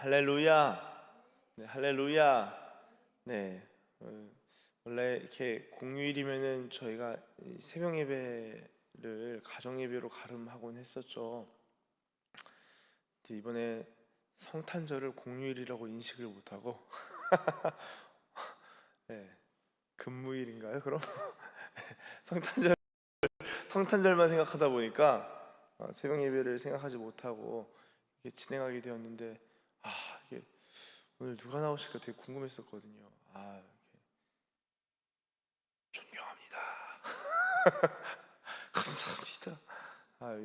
할렐루야. 네, 할렐루야. 네, 원래 이렇게 공휴일이면은 저희가 이 새벽 예배를 가정 예배로 가름하곤 했었죠. 근데 이번에 성탄절을 공휴일이라고 인식을 못하고 네, 근무일인가요? 그럼 성탄절 성탄절만 생각하다 보니까 새벽 예배를 생각하지 못하고 이게 진행하게 되었는데, 아 이게 오늘 누가 나오실까 되게 궁금했었거든요. 존경합니다. 감사합니다.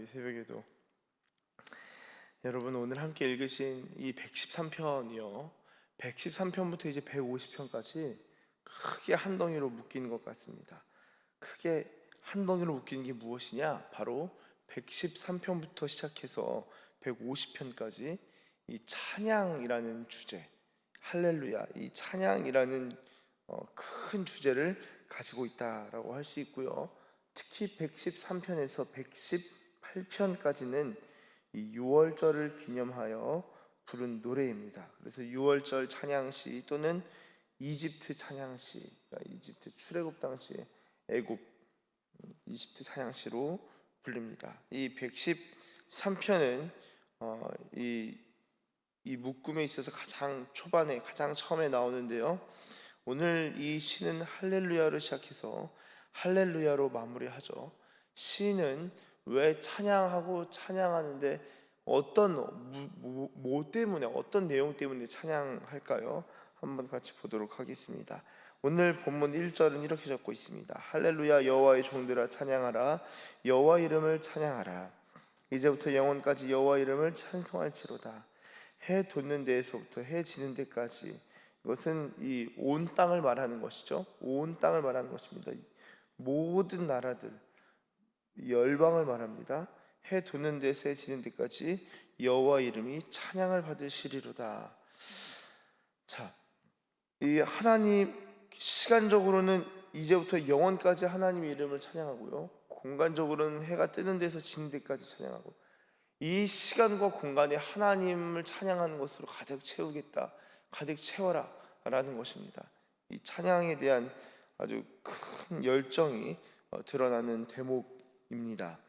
이 새벽에도 여러분, 오늘 함께 읽으신 이 113편이요, 113편부터 이제 150편까지 크게 한 덩이로 묶인 것 같습니다. 크게 한 덩이로 묶인 게 무엇이냐? 바로 113편부터 시작해서 150편까지 이 찬양이라는 주제, 할렐루야, 이 찬양이라는 큰 주제를 가지고 있다라고 할 수 있고요. 특히 113편에서 118편까지는 이 유월절을 기념하여 부른 노래입니다. 그래서 유월절 찬양시 또는 이집트 찬양시, 그러니까 이집트 출애굽 당시에 애굽 이집트 찬양시로 불립니다. 이 113편은 이 묶음에 있어서 가장 초반에, 가장 처음에 나오는데요. 오늘 이 시는 할렐루야로 시작해서 할렐루야로 마무리하죠. 시는 왜 찬양하고 찬양하는데 뭐 때문에, 어떤 내용 때문에 찬양할까요? 한번 같이 보도록 하겠습니다. 오늘 본문 1절은 이렇게 적고 있습니다. 할렐루야, 여호와의 종들아 찬양하라. 여호와 이름을 찬양하라. 이제부터 영원까지 여호와 이름을 찬송할지로다. 해 돋는 데에서부터 해 지는 데까지. 이것은 이 온 땅을 말하는 것이죠. 온 땅을 말하는 것입니다. 모든 나라들, 열방을 말합니다. 해 돋는 데서 해 지는 데까지 여호와 이름이 찬양을 받으시리로다. 자, 이 하나님, 시간적으로는 이제부터 영원까지 하나님의 이름을 찬양하고요, 공간적으로는 해가 뜨는 데서 지는 데까지 찬양하고, 이 시간과 공간이 하나님을 찬양하는 것으로 가득 채우겠다, 가득 채워라 라는 것입니다. 이 찬양에 대한 아주 큰 열정이 드러나는 대목입니다.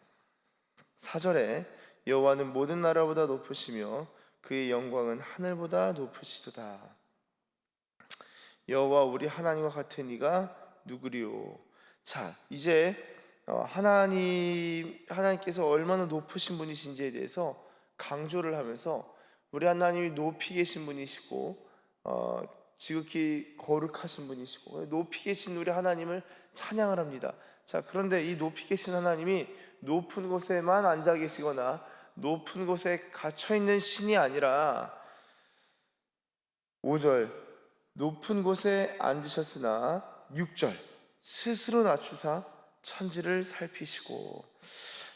4절에 여호와는 모든 나라보다 높으시며 그의 영광은 하늘보다 높으시도다. 여호와 우리 하나님과 같은 이가 누구리요? 자, 이제 하나님께서 얼마나 높으신 분이신지에 대해서 강조를 하면서 우리 하나님이 높이 계신 분이시고 지극히 거룩하신 분이시고 높이 계신 우리 하나님을 찬양을 합니다. 자, 그런데 이 높이 계신 하나님이 높은 곳에만 앉아 계시거나 높은 곳에 갇혀 있는 신이 아니라 5절 높은 곳에 앉으셨으나 6절 스스로 낮추사 천지를 살피시고.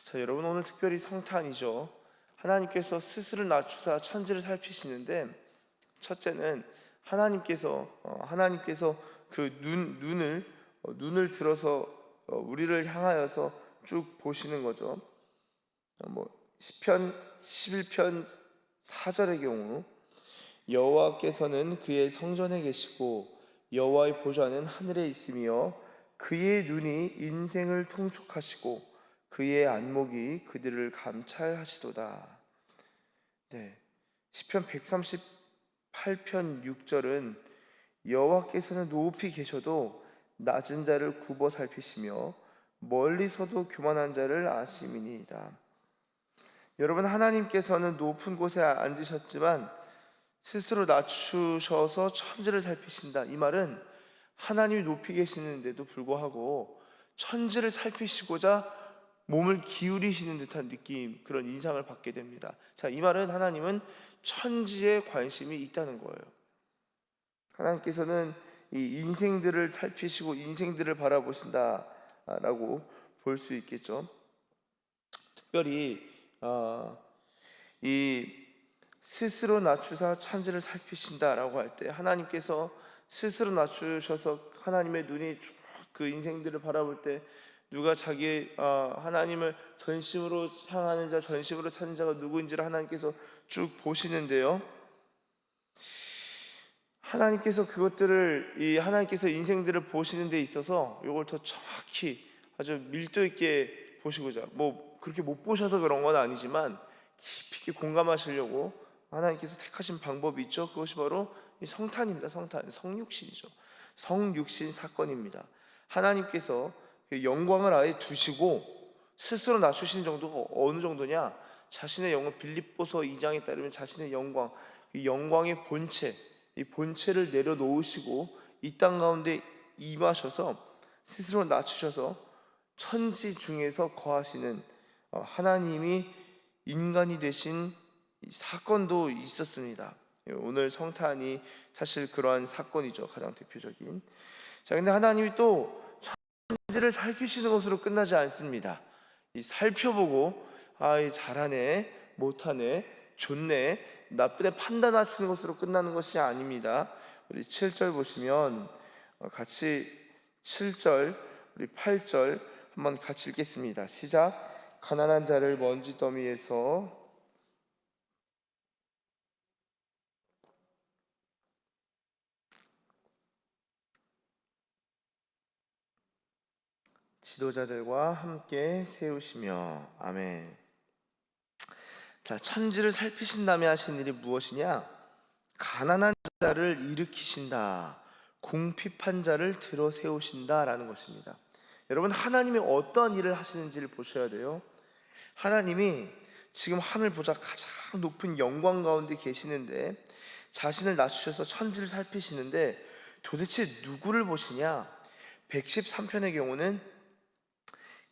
자, 여러분, 오늘 특별히 성탄이죠. 하나님께서 스스로 낮추사 천지를 살피시는데, 첫째는 하나님께서 그 눈을 들어서 우리를 향하여서 쭉 보시는 거죠. 시편 11편 4절의 경우 여호와께서는 그의 성전에 계시고 여호와의 보좌는 하늘에 있으며 그의 눈이 인생을 통촉하시고 그의 안목이 그들을 감찰하시도다. 네, 시편 138편 6절은 여호와께서는 높이 계셔도 낮은 자를 굽어 살피시며 멀리서도 교만한 자를 아심이니이다. 여러분, 하나님께서는 높은 곳에 앉으셨지만 스스로 낮추셔서 천지를 살피신다. 이 말은 하나님이 높이 계시는데도 불구하고 천지를 살피시고자 몸을 기울이시는 듯한 느낌, 그런 인상을 받게 됩니다. 자, 이 말은 하나님은 천지에 관심이 있다는 거예요. 하나님께서는 이 인생들을 살피시고 인생들을 바라보신다라고 볼 수 있겠죠. 특별히 이 스스로 낮추사 천지를 살피신다라고 할 때 하나님께서 스스로 낮추셔서 하나님의 눈이 쭉 그 인생들을 바라볼 때 누가 자기 하나님을 전심으로 향하는 자, 전심으로 찾는 자가 누구인지를 하나님께서 쭉 보시는데요. 하나님께서 그것들을 하나님께서 인생들을 보시는 데 있어서 이걸 더 정확히 아주 밀도 있게 보시고자, 뭐 그렇게 못 보셔서 그런 건 아니지만 깊이 있게 공감하시려고 하나님께서 택하신 방법이 있죠. 그것이 바로 이 성탄입니다. 성탄, 성육신이죠. 성육신 사건입니다. 하나님께서 그 영광을 아예 두시고 스스로 낮추시는 정도가 어느 정도냐? 자신의 영광, 빌립보서 2장에 따르면 자신의 영광, 그 영광의 본체, 이 본체를 내려놓으시고 이 땅 가운데 임하셔서 스스로 낮추셔서 천지 중에서 거하시는 하나님이 인간이 되신 이 사건도 있었습니다. 오늘 성탄이 사실 그러한 사건이죠. 가장 대표적인. 자, 근데 하나님이 또 천지를 살피시는 것으로 끝나지 않습니다. 이 살펴보고 이 잘하네, 못하네, 좋네, 나쁘네 판단하시는 것으로 끝나는 것이 아닙니다. 우리 7절 보시면 같이 7절, 우리 8절 한번 같이 읽겠습니다. 시작. 가난한 자를 먼지 더미에서 지도자들과 함께 세우시며. 아멘. 자, 천지를 살피신 다음에 하신 일이 무엇이냐? 가난한 자를 일으키신다, 궁핍한 자를 들어 세우신다라는 것입니다. 여러분, 하나님이 어떤 일을 하시는지를 보셔야 돼요. 하나님이 지금 하늘 보좌 가장 높은 영광 가운데 계시는데 자신을 낮추셔서 천지를 살피시는데 도대체 누구를 보시냐? 113편의 경우는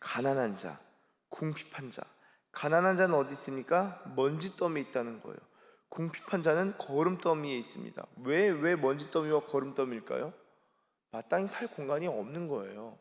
가난한 자, 궁핍한 자. 가난한 자는 어디 있습니까? 먼지더미에 있다는 거예요. 궁핍한 자는 거름더미에 있습니다. 왜 먼지더미와 거름더미일까요? 마땅히 살 공간이 없는 거예요.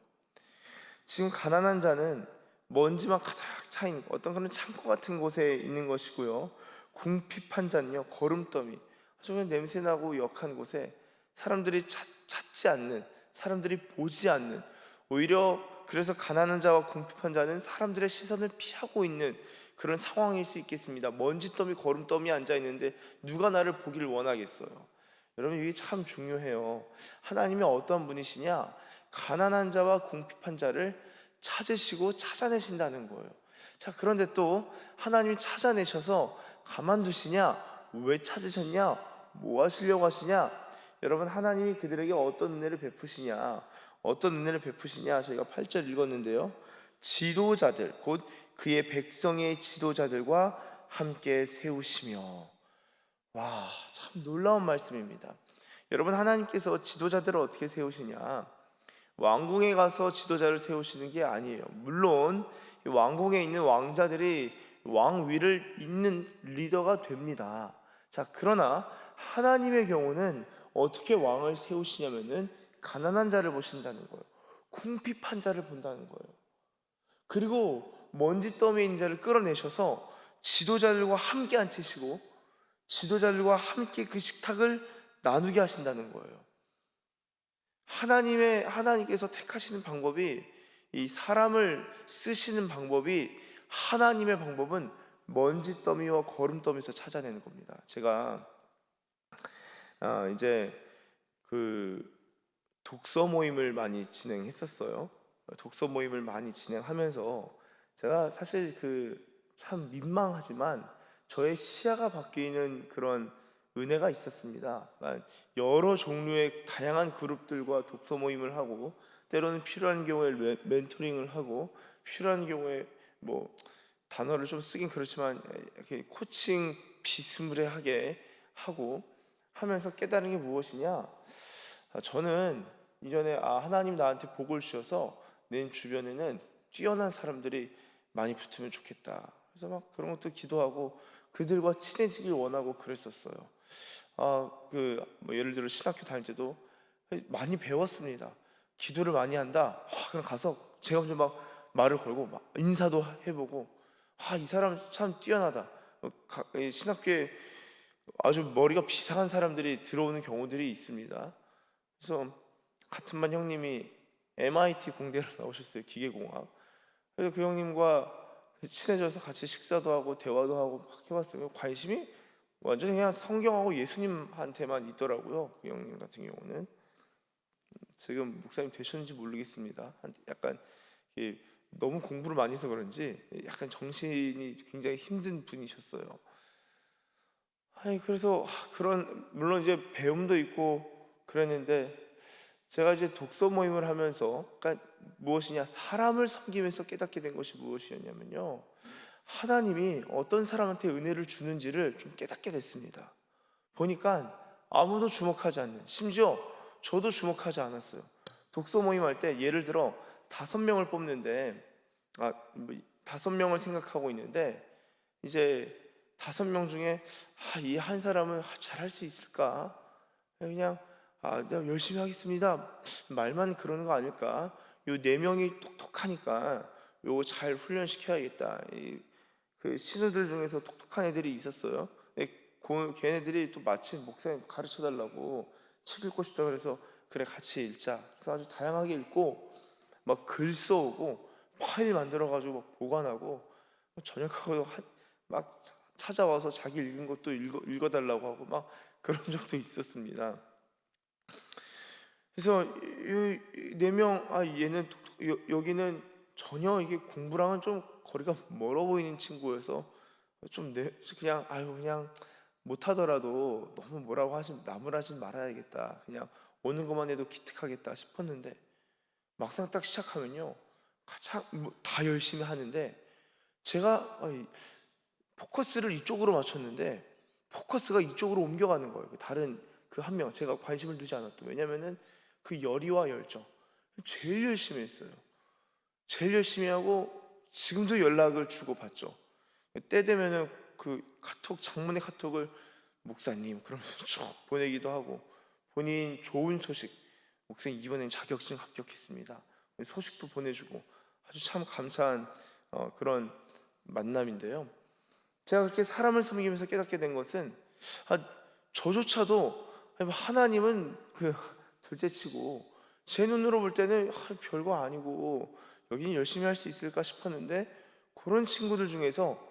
지금 가난한 자는 먼지만 가득 차인 어떤 그런 창고 같은 곳에 있는 것이고요. 궁핍한 자는요, 거름더미, 아주 그냥 냄새나고 역한 곳에 사람들이 찾지 않는, 사람들이 보지 않는, 오히려 그래서 가난한 자와 궁핍한 자는 사람들의 시선을 피하고 있는 그런 상황일 수 있겠습니다. 먼지더미, 거름더미에 앉아 있는데 누가 나를 보기를 원하겠어요? 여러분, 이게 참 중요해요. 하나님이 어떤 분이시냐? 가난한 자와 궁핍한 자를 찾으시고 찾아내신다는 거예요. 자, 그런데 또 하나님이 찾아내셔서 가만두시냐? 왜 찾으셨냐? 뭐 하시려고 하시냐? 여러분, 하나님이 그들에게 어떤 은혜를 베푸시냐? 어떤 은혜를 베푸시냐? 저희가 8절 읽었는데요. 지도자들, 곧 그의 백성의 지도자들과 함께 세우시며. 와, 참 놀라운 말씀입니다. 여러분, 하나님께서 지도자들을 어떻게 세우시냐? 왕궁에 가서 지도자를 세우시는 게 아니에요. 물론 왕궁에 있는 왕자들이 왕 위를 잇는 리더가 됩니다. 자, 그러나 하나님의 경우는 어떻게 왕을 세우시냐면은 가난한 자를 보신다는 거예요. 궁핍한 자를 본다는 거예요. 그리고 먼지 더미에 있는 자를 끌어내셔서 지도자들과 함께 앉히시고 지도자들과 함께 그 식탁을 나누게 하신다는 거예요. 하나님께서 택하시는 방법이, 이 사람을 쓰시는 방법이, 하나님의 방법은 먼지 더미와 거름 더미에서 찾아내는 겁니다. 제가 이제 그 독서 모임을 많이 진행했었어요. 독서 모임을 많이 진행하면서 제가 사실 참 민망하지만 저의 시야가 바뀌는 그런 은혜가 있었습니다. 여러 종류의 다양한 그룹들과 독서 모임을 하고, 때로는 필요한 경우에 멘토링을 하고, 필요한 경우에 뭐 단어를 좀 쓰긴 그렇지만 이렇게 코칭 비스무리하게 하고 하면서 깨달은 게 무엇이냐? 저는 이전에 하나님 나한테 복을 주셔서 내 주변에는 뛰어난 사람들이 많이 붙으면 좋겠다. 그래서 막 그런 것도 기도하고 그들과 친해지길 원하고 그랬었어요. 뭐 예를 들어 신학교 다닐 때도 많이 배웠습니다. 기도를 많이 한다. 그럼 가서 제가 먼저 막 말을 걸고 막 인사도 해보고, 이 사람 참 뛰어나다. 신학교에 아주 머리가 비상한 사람들이 들어오는 경우들이 있습니다. 그래서 같은 반 형님이 MIT 공대로 나오셨어요. 기계공학. 그래서 그 형님과 친해져서 같이 식사도 하고 대화도 하고 막 해봤어요. 관심이 완전히 그냥 성경하고 예수님한테만 있더라고요. 그 형님 같은 경우는 지금 목사님 되셨는지 모르겠습니다. 약간 너무 공부를 많이 해서 그런지 약간 정신이 굉장히 힘든 분이셨어요. 아니 그래서 그런 물론 이제 배움도 있고 그랬는데 제가 이제 독서 모임을 하면서 그러니까 무엇이냐 사람을 섬기면서 깨닫게 된 것이 무엇이었냐면요. 하나님이 어떤 사람한테 은혜를 주는지를 좀 깨닫게 됐습니다. 보니까 아무도 주목하지 않는 심지어 저도 주목하지 않았어요. 독서 모임 할 때 예를 들어 5명을 뽑는데 뭐 5명을 생각하고 있는데 이제 5명 중에 이 한 사람은 잘할 수 있을까? 그냥 내가 열심히 하겠습니다. 말만 그러는 거 아닐까? 요 4명이 똑똑하니까 요거 잘 훈련시켜야겠다. 그 신우들 중에서 똑똑한 애들이 있었어요. 걔네들이 또 마침 목사님 가르쳐 달라고 책 읽고 싶다 그래서 그래 같이 읽자. 그래서 아주 다양하게 읽고 막 글 써오고 파일 만들어 가지고 막 보관하고 저녁하고 막 찾아와서 자기 읽은 것도 읽어달라고 하고 막 그런 적도 있었습니다. 그래서 네 명 얘는 여기는 전혀 이게 공부랑은 좀 거리가 멀어 보이는 친구여서 좀 그냥 그냥 못하더라도 너무 뭐라고 나무라진 말아야겠다. 그냥 오는 것만 해도 기특하겠다 싶었는데 막상 딱 시작하면요 가장 다 열심히 하는데 제가 포커스를 이쪽으로 맞췄는데 포커스가 이쪽으로 옮겨가는 거예요. 다른 그 한 명 제가 관심을 두지 않았던 왜냐면은 그 열의와 열정 제일 열심히 했어요. 제일 열심히 하고 지금도 연락을 주고 받죠. 때 되면은 그 장문의 카톡을 목사님 그러면서 쭉 보내기도 하고 본인 좋은 소식 목사님 이번엔 자격증 합격했습니다. 소식도 보내주고 아주 참 감사한 그런 만남인데요. 제가 그렇게 사람을 섬기면서 깨닫게 된 것은 저조차도 하나님은 둘째치고 제 눈으로 볼 때는 별거 아니고 여기는 열심히 할 수 있을까 싶었는데 그런 친구들 중에서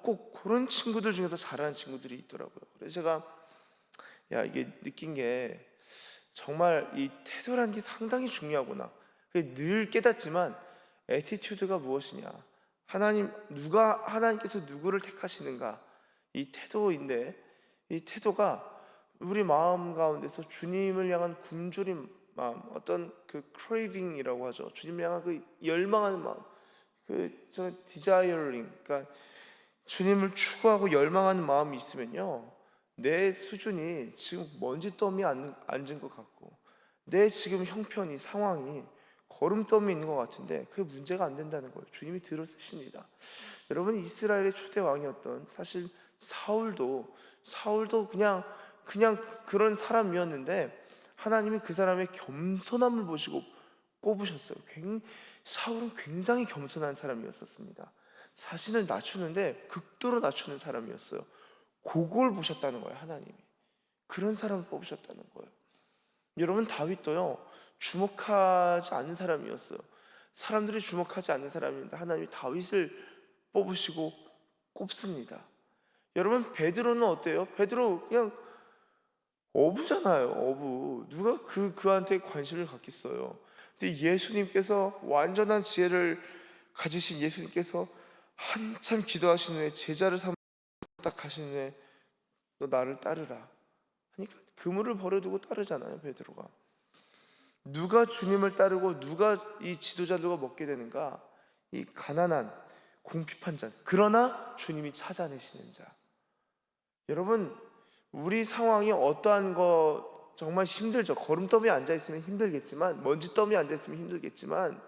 꼭 그런 친구들 중에서 잘하는 친구들이 있더라고요. 그래서 제가 이게 느낀 게 정말 이 태도라는 게 상당히 중요하구나. 늘 깨닫지만 애티튜드가 무엇이냐 하나님께서 누구를 택하시는가 이 태도인데 이 태도가 우리 마음 가운데서 주님을 향한 굶주린 마음 어떤 그 craving이라고 하죠. 주님을 향한 그 열망하는 마음 desiring 그러니까 주님을 추구하고 열망하는 마음이 있으면요 내 수준이 지금 먼지 더미에 앉은 것 같고 내 지금 형편이 상황이 거름더미에 있는 것 같은데 그게 문제가 안 된다는 거예요. 주님이 들어 쓰십니다. 여러분 이스라엘의 초대 왕이었던 사실 사울도 그냥 그런 사람이었는데 하나님이 그 사람의 겸손함을 보시고 뽑으셨어요. 사울은 굉장히 겸손한 사람이었었습니다. 자신을 낮추는데 극도로 낮추는 사람이었어요. 그걸 보셨다는 거예요. 하나님이 그런 사람을 뽑으셨다는 거예요. 여러분 다윗도요 주목하지 않는 사람이었어요. 사람들이 주목하지 않는 사람인데 하나님이 다윗을 뽑으시고 꼽습니다. 여러분 베드로는 어때요? 베드로 그냥 어부잖아요. 어부 누가 그한테 관심을 갖겠어요. 근데 예수님께서 완전한 지혜를 가지신 예수님께서 한참 기도하신 후에 제자를 삼아 딱 가신 후에 너 나를 따르라 하니까 그물을 버려두고 따르잖아요. 베드로가 누가 주님을 따르고 누가 이 지도자들과 먹게 되는가? 이 가난한 궁핍한 자 그러나 주님이 찾아내시는 자. 여러분 우리 상황이 어떠한 거 정말 힘들죠. 거름더미에 앉아있으면 힘들겠지만 먼지더미에 앉아있으면 힘들겠지만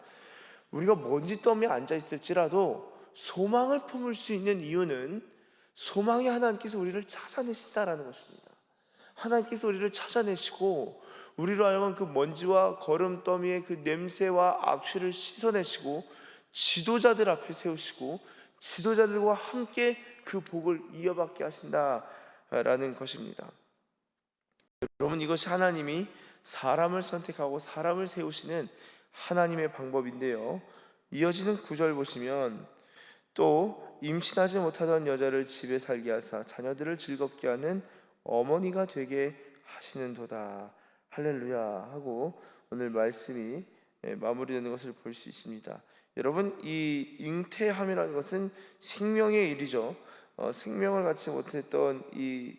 우리가 먼지더미에 앉아있을지라도 소망을 품을 수 있는 이유는 소망이 하나님께서 우리를 찾아내신다라는 것입니다. 하나님께서 우리를 찾아내시고 우리로 하여금 그 먼지와 거름더미의 그 냄새와 악취를 씻어내시고 지도자들 앞에 세우시고 지도자들과 함께 그 복을 이어받게 하신다라는 것입니다. 여러분 이것이 하나님이 사람을 선택하고 사람을 세우시는 하나님의 방법인데요. 이어지는 9절 보시면 또 임신하지 못하던 여자를 집에 살게 하사 자녀들을 즐겁게 하는 어머니가 되게 하시는도다. 할렐루야 하고 오늘 말씀이 마무리되는 것을 볼 수 있습니다. 여러분, 이 잉태함이라는 것은 생명의 일이죠. 생명을 갖지 못했던 이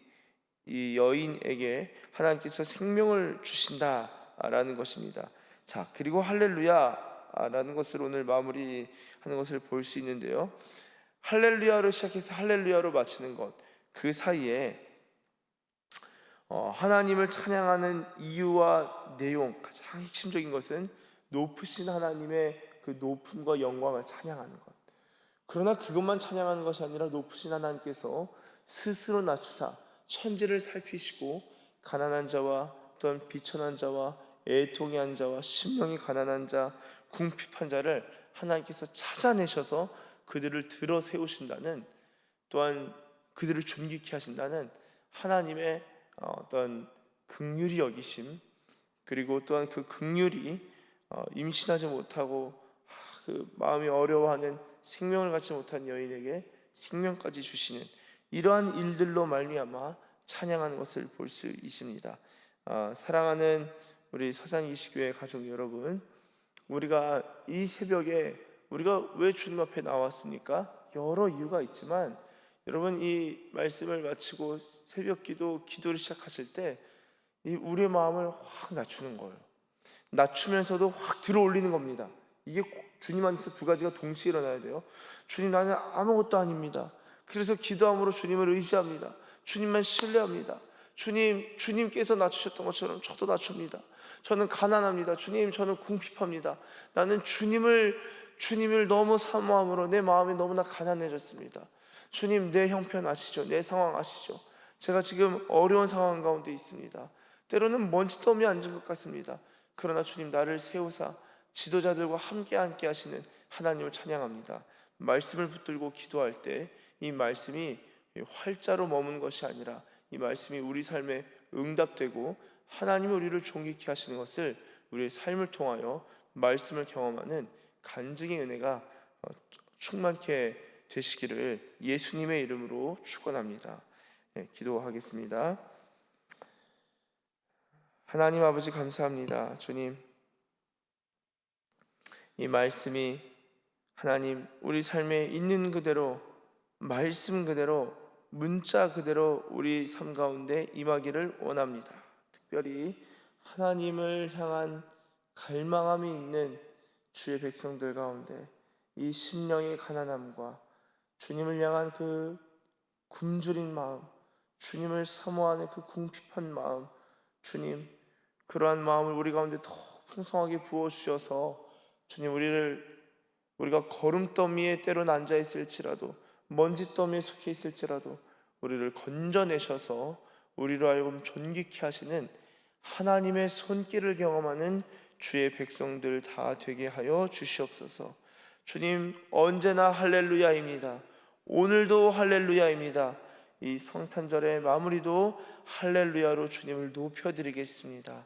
여인에게 하나님께서 생명을 주신다라는 것입니다. 자, 그리고 할렐루야라는 것을 오늘 마무리하는 것을 볼 수 있는데요. 할렐루야로 시작해서 할렐루야로 마치는 것, 그 사이에 하나님을 찬양하는 이유와 내용, 가장 핵심적인 것은 높으신 하나님의 그 높음과 영광을 찬양하는 것. 그러나 그것만 찬양하는 것이 아니라 높으신 하나님께서 스스로 낮추사 천지를 살피시고 가난한 자와 또한 비천한 자와 애통한 자와 심령이 가난한 자, 궁핍한 자를 하나님께서 찾아내셔서 그들을 들어 세우신다는, 또한 그들을 존귀케 하신다는 하나님의 어떤 긍휼히 여기심, 그리고 또한 그 긍휼이 임신하지 못하고 그 마음이 어려워하는 생명을 갖지 못한 여인에게 생명까지 주시는 이러한 일들로 말미암아 찬양하는 것을 볼 수 있습니다. 사랑하는 우리 서산이시교회 가족 여러분, 우리가 이 새벽에 우리가 왜 주님 앞에 나왔습니까? 여러 이유가 있지만 여러분, 이 말씀을 마치고 새벽 기도를 시작하실 때 우리의 마음을 확 낮추는 거예요. 낮추면서도 확 들어 올리는 겁니다. 이게 주님 안에서 두 가지가 동시에 일어나야 돼요. 주님, 나는 아무것도 아닙니다. 그래서 기도함으로 주님을 의지합니다. 주님만 신뢰합니다. 주님께서 낮추셨던 것처럼 저도 낮춥니다. 저는 가난합니다. 주님, 저는 궁핍합니다. 나는 주님을 너무 사모함으로 내 마음이 너무나 가난해졌습니다. 주님, 내 형편 아시죠? 내 상황 아시죠? 제가 지금 어려운 상황 가운데 있습니다. 때로는 먼지더미에 앉은 것 같습니다. 그러나 주님, 나를 세우사 지도자들과 함께 하시는 하나님을 찬양합니다. 말씀을 붙들고 기도할 때 이 말씀이 활자로 머문 것이 아니라 이 말씀이 우리 삶에 응답되고 하나님이 우리를 존귀케 하시는 것을 우리의 삶을 통하여 말씀을 경험하는 간증의 은혜가 충만케 되시기를 예수님의 이름으로 축원합니다. 기도하겠습니다. 하나님 아버지, 감사합니다. 주님, 이 말씀이 하나님 우리 삶에 있는 그대로, 말씀 그대로, 문자 그대로 우리 삶 가운데 임하기를 원합니다. 특별히 하나님을 향한 갈망함이 있는 주의 백성들 가운데 이 심령의 가난함과 주님을 향한 그 굶주린 마음, 주님을 사모하는 그 궁핍한 마음, 주님, 그러한 마음을 우리 가운데 더 풍성하게 부어주셔서 주님, 우리가 거름더미에 때론 앉아 있을지라도, 먼지더미에 속해 있을지라도 우리를 건져내셔서 우리로 하여금 존귀케 하시는 하나님의 손길을 경험하는 주의 백성들 다 되게 하여 주시옵소서. 주님, 언제나 할렐루야입니다. 오늘도 할렐루야입니다. 이 성탄절의 마무리도 할렐루야로 주님을 높여드리겠습니다.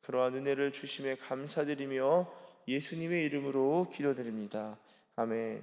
그러한 은혜를 주심에 감사드리며 예수님의 이름으로 기도드립니다. 아멘.